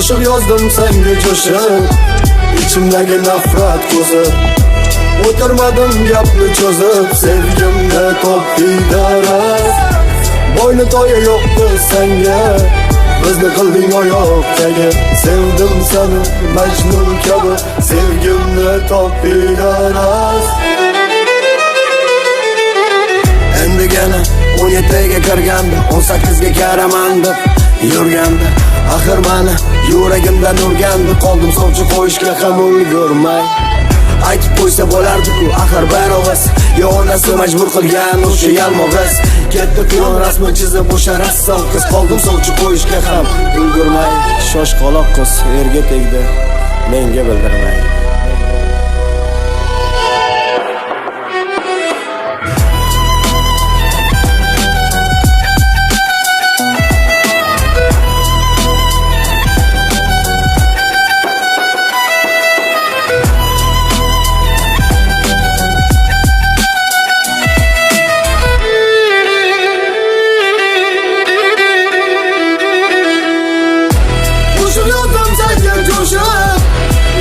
Qo'shiq yozdim senga jo'shib, ichimdagi nafrat ko'zib. O'tirmadim gapni cho'zib, sevgimni topding daras. Boyni to'yi yo'qdi senga, bizni qilding oyoqdagi. Sevdim seni Majnun kabi, sevgimni topding daras. Endigina 17ga kirganda, 18ga kiraman deb yurganda, axir meni yuragimdan urgandi. Qoldim sovchi qo'yishga ham ulgurmay. Aytib qo'ysa bo'lardi-ku, axir bir og'iz. Yo onasi majbur qilgan o'sha yalmog'iz. Ketdi piyon rasmi chizib o'sha rassom qiz. Qoldim sovchi qo'yishga ham ulgurmay. Shoshqaloq qiz erga tegdi, menga bildirmay.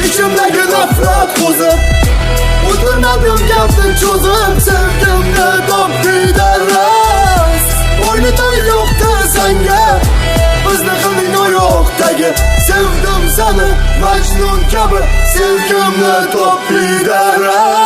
İçimdeki nafrat ko'zib, o'tirmadim gapni cho'zib, sevgimni topding daras. Boyni to'yi yo'qdi senga, bizni qilding oyoqdagi. Sevdim seni Majnun kabi, sevgimni topding daras.